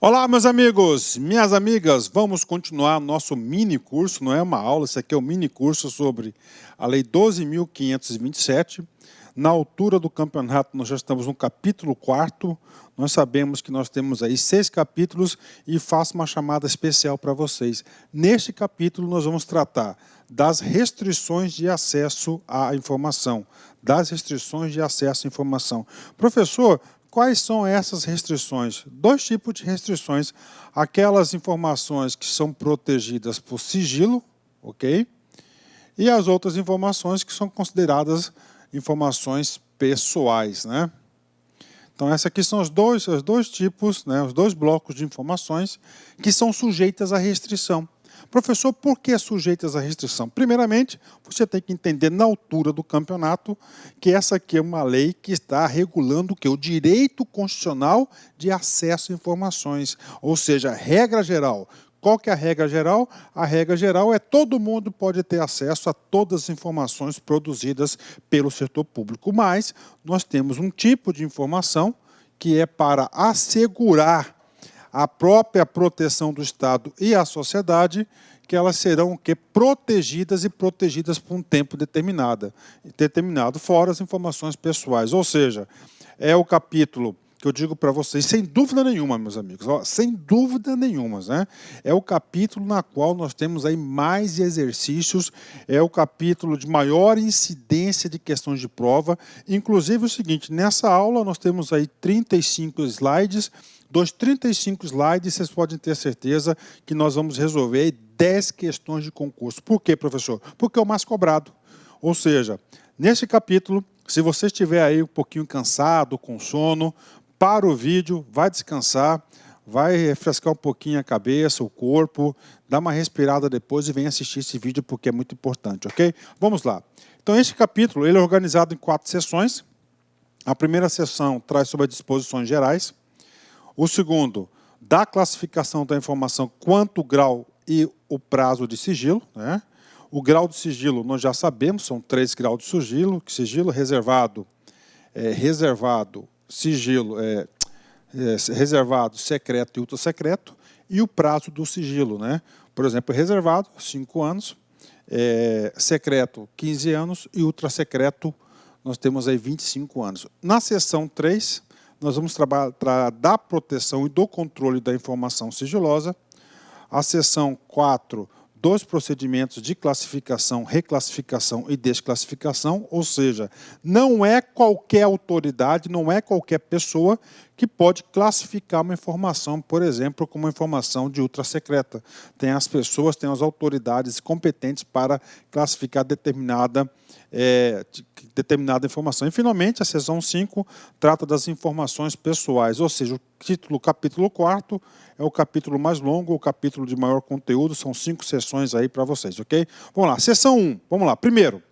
Olá, meus amigos, minhas amigas, vamos continuar nosso mini curso, não é uma aula, isso aqui é um mini curso sobre a Lei 12.527. Na altura do campeonato, nós já estamos no capítulo 4º, nós sabemos que nós temos aí 6 capítulos e faço uma chamada especial para vocês. Neste capítulo, nós vamos tratar das restrições de acesso à informação, Professor, quais são essas restrições? 2 tipos de restrições. Aquelas informações que são protegidas por sigilo, ok? E as outras informações que são consideradas informações pessoais, né? Então, esses aqui são os dois tipos, né, os 2 blocos de informações que são sujeitas à restrição. Professor, por que sujeitas à restrição? Primeiramente, você tem que entender na altura do campeonato que essa aqui é uma lei que está regulando o quê? O direito constitucional de acesso a informações, ou seja, regra geral. Qual que é a regra geral? A regra geral é todo mundo pode ter acesso a todas as informações produzidas pelo setor público, mas nós temos um tipo de informação que é para assegurar a própria proteção do Estado e a sociedade, que elas serão protegidas por um tempo determinado, fora as informações pessoais. Ou seja, é o capítulo que eu digo para vocês, sem dúvida nenhuma, meus amigos, sem dúvida nenhuma, né? É o capítulo na qual nós temos aí mais exercícios, é o capítulo de maior incidência de questões de prova. Inclusive o seguinte, nessa aula nós temos aí 35 slides, dos 35 slides, vocês podem ter certeza que nós vamos resolver 10 questões de concurso. Por quê, professor? Porque é o mais cobrado. Ou seja, nesse capítulo, se você estiver aí um pouquinho cansado, com sono, para o vídeo, vai descansar, vai refrescar um pouquinho a cabeça, o corpo, dá uma respirada depois e vem assistir esse vídeo porque é muito importante, ok? Vamos lá. Então, este capítulo ele é organizado em 4 sessões. A primeira sessão traz sobre as disposições gerais. O segundo, da classificação da informação quanto o grau e o prazo de sigilo, né? O grau de sigilo nós já sabemos, são 3 graus de sigilo, reservado, reservado, secreto e ultra-secreto, e o prazo do sigilo, né? Por exemplo, reservado, 5 anos, secreto, 15 anos, e ultra-secreto, nós temos aí 25 anos. Na seção 3, nós vamos trabalhar da proteção e do controle da informação sigilosa. A seção 4, dos procedimentos de classificação, reclassificação e desclassificação, ou seja, não é qualquer autoridade, não é qualquer pessoa que pode classificar uma informação, por exemplo, como uma informação de ultra-secreta. Tem as pessoas, tem as autoridades competentes para classificar determinada informação. E, finalmente, a seção 5 trata das informações pessoais, ou seja, o capítulo 4º é o capítulo mais longo, o capítulo de maior conteúdo, são 5 sessões aí para vocês, ok? Vamos lá, seção 1, vamos lá. Primeiro,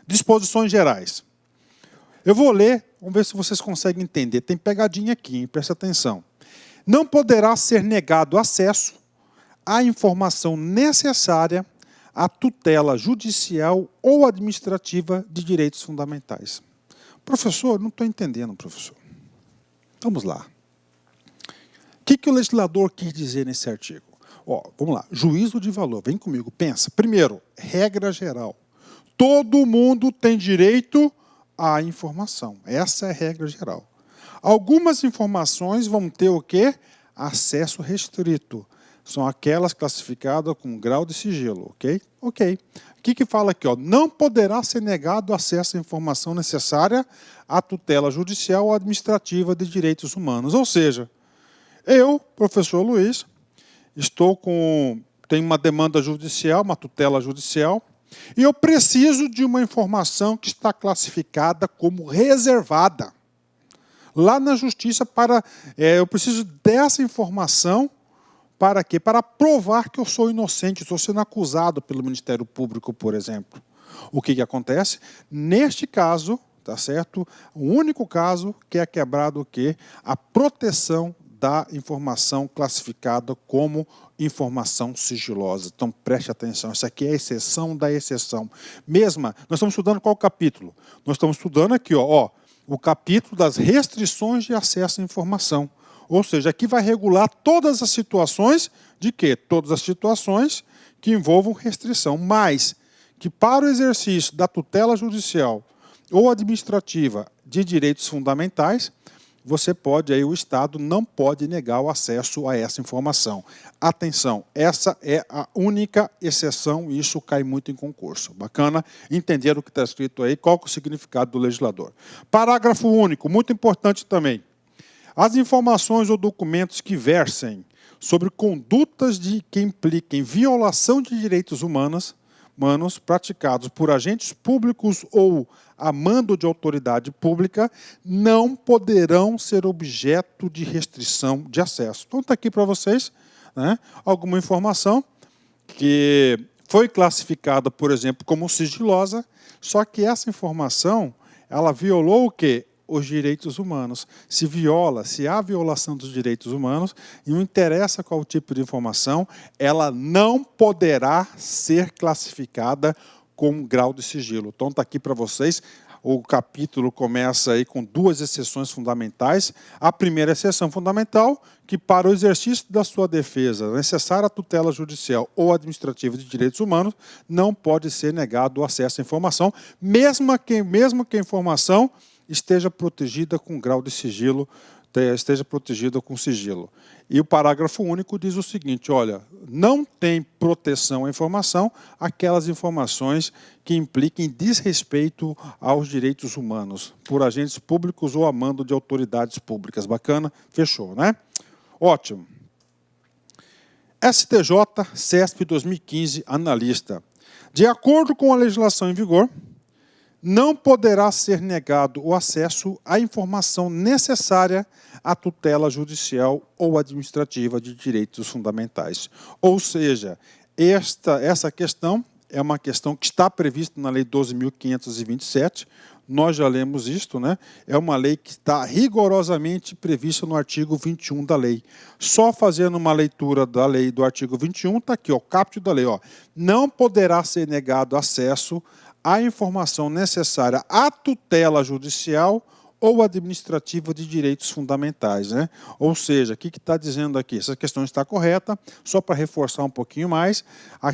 disposições gerais. Eu vou ler, vamos ver se vocês conseguem entender. Tem pegadinha aqui, hein? Presta atenção. Não poderá ser negado acesso à informação necessária à tutela judicial ou administrativa de direitos fundamentais. Professor, não estou entendendo, professor. Vamos lá. O que o legislador quis dizer nesse artigo? Vamos lá. Juízo de valor. Vem comigo, pensa. Primeiro, regra geral. Todo mundo tem direito à informação. Essa é a regra geral. Algumas informações vão ter o quê? Acesso restrito. São aquelas classificadas com grau de sigilo, ok? Ok. O que fala aqui? Não poderá ser negado acesso à informação necessária à tutela judicial ou administrativa de direitos humanos. Ou seja, eu, professor Luiz, tenho uma demanda judicial, uma tutela judicial, e eu preciso de uma informação que está classificada como reservada. Lá na justiça, eu preciso dessa informação para quê? Para provar que eu sou inocente, estou sendo acusado pelo Ministério Público, por exemplo. O que acontece? Neste caso, tá certo? O único caso que é quebrado o quê? A proteção da informação classificada como informação sigilosa. Então, preste atenção, isso aqui é a exceção da exceção. Nós estamos estudando qual capítulo? Nós estamos estudando aqui, o capítulo das restrições de acesso à informação. Ou seja, aqui vai regular todas as situações de quê? Todas as situações que envolvam restrição, mas que para o exercício da tutela judicial ou administrativa de direitos fundamentais, você pode, aí o Estado não pode negar o acesso a essa informação. Atenção, essa é a única exceção e isso cai muito em concurso. Bacana entender o que está escrito aí, qual que é o significado do legislador. Parágrafo único, muito importante também. As informações ou documentos que versem sobre condutas que impliquem violação de direitos humanos praticados por agentes públicos ou a mando de autoridade pública não poderão ser objeto de restrição de acesso. Então está aqui para vocês, né, alguma informação que foi classificada, por exemplo, como sigilosa, só que essa informação ela violou o quê? Os direitos humanos. Se há violação dos direitos humanos, e não interessa qual tipo de informação, ela não poderá ser classificada com grau de sigilo. Então está aqui para vocês, o capítulo começa aí com duas exceções fundamentais. A primeira exceção fundamental, que para o exercício da sua defesa, necessária a tutela judicial ou administrativa de direitos humanos, não pode ser negado o acesso à informação, mesmo que a informação esteja protegida com grau de sigilo, esteja protegida com sigilo. E o parágrafo único diz o seguinte, olha, não tem proteção à informação aquelas informações que impliquem desrespeito aos direitos humanos por agentes públicos ou a mando de autoridades públicas. Bacana? Fechou, né? Ótimo. STJ, CESP 2015, analista. De acordo com a legislação em vigor, não poderá ser negado o acesso à informação necessária à tutela judicial ou administrativa de direitos fundamentais. Ou seja, essa questão é uma questão que está prevista na Lei 12.527, nós já lemos isto, né? É uma lei que está rigorosamente prevista no artigo 21 da lei. Só fazendo uma leitura da lei do artigo 21, está aqui, ó, caput da lei, ó, não poderá ser negado acesso a informação necessária à tutela judicial ou administrativa de direitos fundamentais, né? Ou seja, o que está dizendo aqui? Essa questão está correta, só para reforçar um pouquinho mais,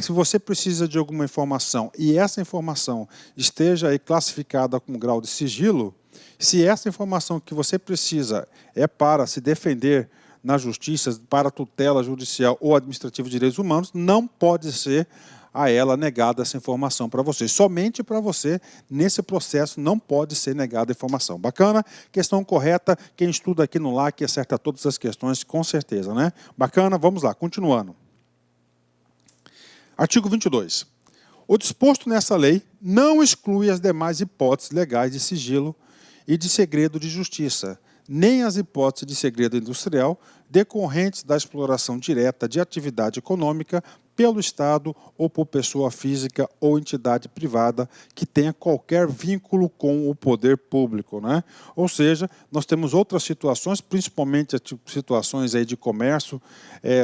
se você precisa de alguma informação e essa informação esteja aí classificada com grau de sigilo, se essa informação que você precisa é para se defender na justiça, para tutela judicial ou administrativa de direitos humanos, não pode ser a ela negada essa informação para você. Somente para você, nesse processo, não pode ser negada a informação. Bacana? Questão correta. Quem estuda aqui no LAC acerta todas as questões, com certeza, né? Bacana? Vamos lá, continuando. Artigo 22. O disposto nessa lei não exclui as demais hipóteses legais de sigilo e de segredo de justiça, nem as hipóteses de segredo industrial decorrentes da exploração direta de atividade econômica pelo Estado ou por pessoa física ou entidade privada que tenha qualquer vínculo com o poder público, né? Ou seja, nós temos outras situações, principalmente situações aí de comércio,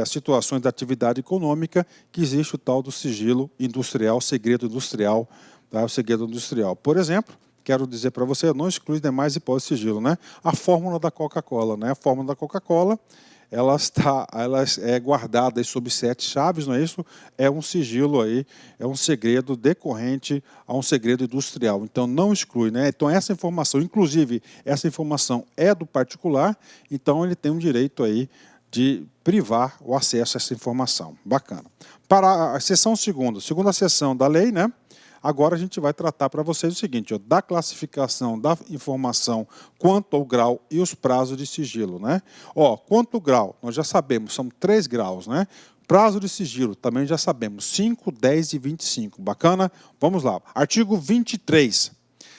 situações da atividade econômica, que existe o tal do sigilo industrial, segredo industrial, tá? O segredo industrial. Por exemplo, quero dizer para você, não exclui demais hipóteses de sigilo, né? A fórmula da Coca-Cola, né? A fórmula da Coca-Cola, ela é guardada sob 7 chaves, não é isso? É um sigilo aí, é um segredo decorrente a um segredo industrial. Então não exclui, né? Então essa informação, inclusive essa informação é do particular, então ele tem um direito aí de privar o acesso a essa informação. Bacana. Para a seção segunda seção da lei, né? Agora a gente vai tratar para vocês o seguinte, ó, da classificação da informação quanto ao grau e os prazos de sigilo, né? Ó, quanto ao grau, nós já sabemos, são 3 graus, né? Prazo de sigilo, também já sabemos, 5, 10 e 25. Bacana? Vamos lá. Artigo 23.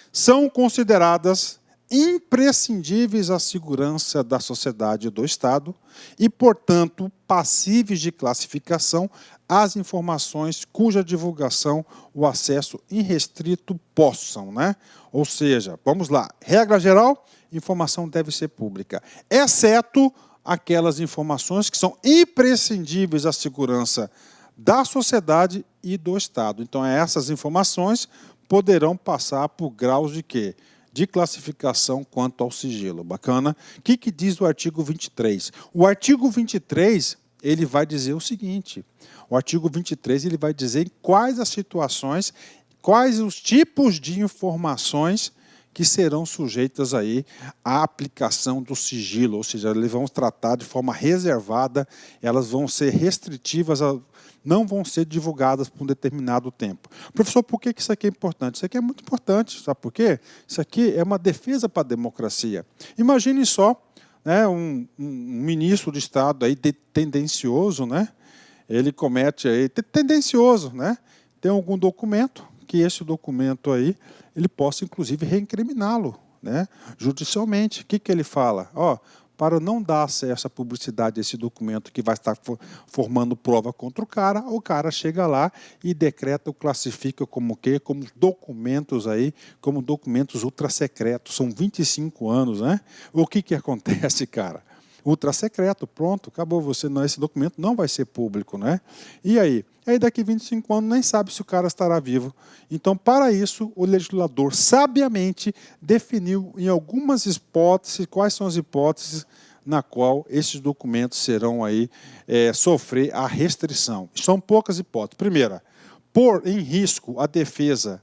São consideradas imprescindíveis à segurança da sociedade e do Estado e, portanto, passíveis de classificação as informações cuja divulgação o acesso irrestrito possam, né? Ou seja, vamos lá, regra geral, informação deve ser pública, exceto aquelas informações que são imprescindíveis à segurança da sociedade e do Estado. Então, essas informações poderão passar por graus de quê? de classificação quanto ao sigilo. Bacana? O que diz o artigo 23? O artigo 23, ele vai dizer o seguinte, o artigo 23 ele vai dizer quais as situações, quais os tipos de informações que serão sujeitas aí à aplicação do sigilo, ou seja, eles vão tratar de forma reservada, elas vão ser restritivas, não vão ser divulgadas por um determinado tempo. Professor, por que isso aqui é importante? Isso aqui é muito importante, sabe por quê? Isso aqui é uma defesa para a democracia. Imagine só, né, um ministro de Estado aí tendencioso, né? Ele comete aí, tendencioso, né? Tem algum documento, que esse documento aí, ele possa, inclusive, reincriminá-lo, né, judicialmente. O que ele fala? Para não dar acesso à publicidade a esse documento que vai estar formando prova contra o cara chega lá e decreta, o classifica como o quê? Como documentos aí, como documentos ultrasecretos. São 25 anos, né? O que acontece, cara? Ultrasecreto, pronto, acabou, esse documento não vai ser público, né? E aí? Aí daqui 25 anos nem sabe se o cara estará vivo. Então, para isso, o legislador sabiamente definiu em algumas hipóteses, quais são as hipóteses na qual esses documentos serão aí sofrer a restrição. São poucas hipóteses. Primeira, pôr em risco a defesa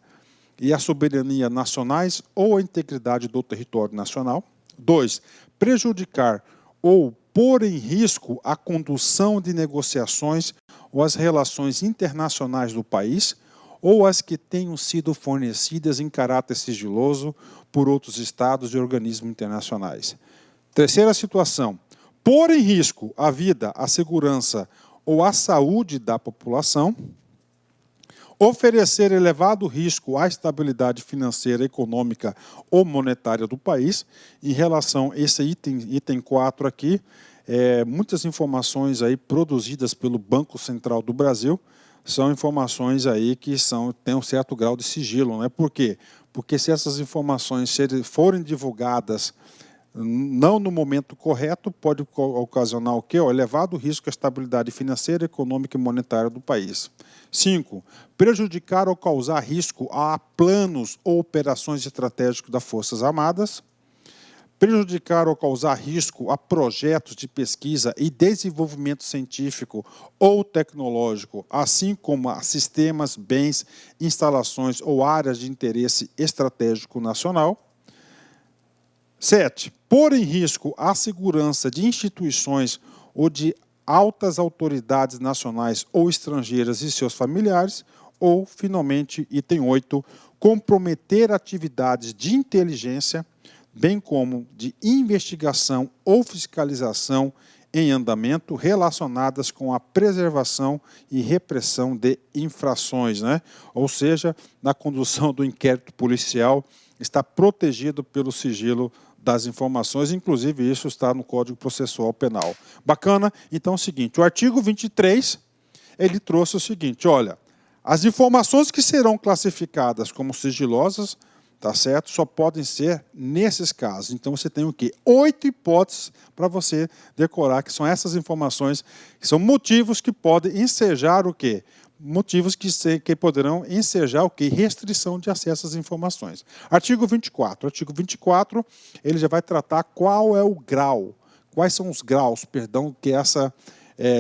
e a soberania nacionais ou a integridade do território nacional. 2, prejudicar ou pôr em risco a condução de negociações ou as relações internacionais do país, ou as que tenham sido fornecidas em caráter sigiloso por outros estados e organismos internacionais. Terceira situação, pôr em risco a vida, a segurança ou a saúde da população, oferecer elevado risco à estabilidade financeira, econômica ou monetária do país. Em relação a esse item 4 aqui, muitas informações aí produzidas pelo Banco Central do Brasil são informações aí que têm um certo grau de sigilo, né? Por quê? Porque se essas informações forem divulgadas não no momento correto, pode ocasionar o quê? Elevado risco à estabilidade financeira, econômica e monetária do país. 5. Prejudicar ou causar risco a planos ou operações estratégicas das Forças Armadas. Prejudicar ou causar risco a projetos de pesquisa e desenvolvimento científico ou tecnológico, assim como a sistemas, bens, instalações ou áreas de interesse estratégico nacional. 7. Pôr em risco a segurança de instituições ou de altas autoridades nacionais ou estrangeiras e seus familiares. Ou, finalmente, item 8, comprometer atividades de inteligência, bem como de investigação ou fiscalização em andamento relacionadas com a preservação e repressão de infrações, né? Ou seja, na condução do inquérito policial, está protegido pelo sigilo das informações, inclusive isso está no Código Processual Penal. Bacana? Então é o seguinte, o artigo 23, ele trouxe o seguinte, olha, as informações que serão classificadas como sigilosas, tá certo? Só podem ser nesses casos. Então você tem o quê? 8 hipóteses para você decorar, que são essas informações, que são motivos que podem ensejar o quê? Motivos que poderão ensejar o quê? Restrição de acesso às informações. Artigo 24. Artigo 24, ele já vai tratar qual é o grau, quais são os graus, perdão, que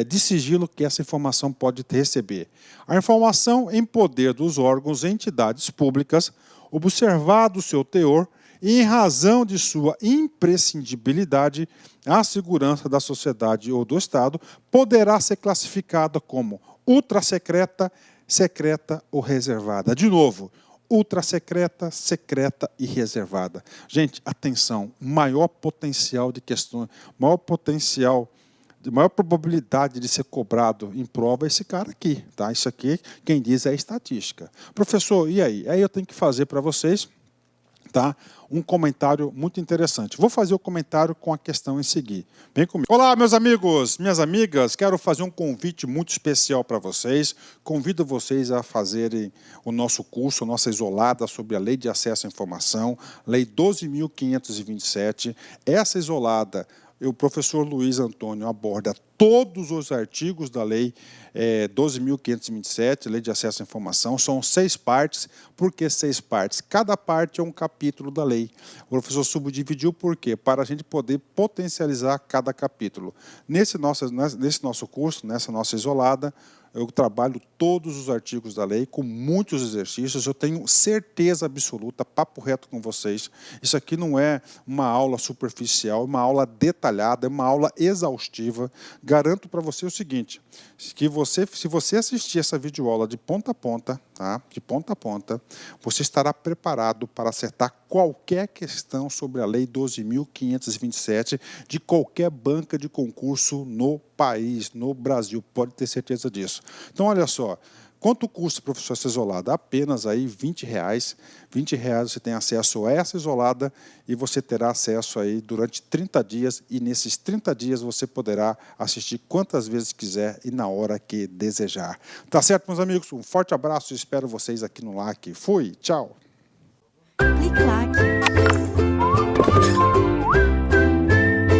de sigilo que essa informação pode receber. A informação em poder dos órgãos e entidades públicas, observado o seu teor e em razão de sua imprescindibilidade à segurança da sociedade ou do Estado, poderá ser classificada como ultrasecreta, secreta ou reservada. De novo, ultrasecreta, secreta e reservada. Gente, atenção, maior potencial de questões, maior probabilidade de ser cobrado em prova é esse cara aqui, tá? Isso aqui, quem diz é a estatística. Professor, e aí? Aí eu tenho que fazer para vocês, tá? Um comentário muito interessante. Vou fazer o comentário com a questão em seguir. Vem comigo. Olá, meus amigos, minhas amigas. Quero fazer um convite muito especial para vocês. Convido vocês a fazerem o nosso curso, a nossa isolada sobre a Lei de Acesso à Informação, Lei 12.527. Essa isolada, o professor Luiz Antônio aborda todos os artigos da Lei 12.527, Lei de Acesso à Informação. São 6 partes. Por que 6 partes? Cada parte é um capítulo da lei. O professor subdividiu por quê? Para a gente poder potencializar cada capítulo. Nesse nosso curso, nessa nossa isolada, eu trabalho todos os artigos da lei com muitos exercícios. Eu tenho certeza absoluta, papo reto com vocês. Isso aqui não é uma aula superficial, é uma aula detalhada, é uma aula exaustiva. Garanto para você o seguinte, que se você assistir essa videoaula de ponta a ponta, tá? De ponta a ponta, você estará preparado para acertar qualquer questão sobre a Lei 12.527 de qualquer banca de concurso no país, no Brasil. Pode ter certeza disso. Então, olha só. Quanto custa, professor, essa isolada? Apenas aí R$20. R$20 você tem acesso a essa isolada e você terá acesso aí durante 30 dias e nesses 30 dias você poderá assistir quantas vezes quiser e na hora que desejar. Tá certo, meus amigos? Um forte abraço e espero vocês aqui no LAC. Fui, tchau! Clique LAC.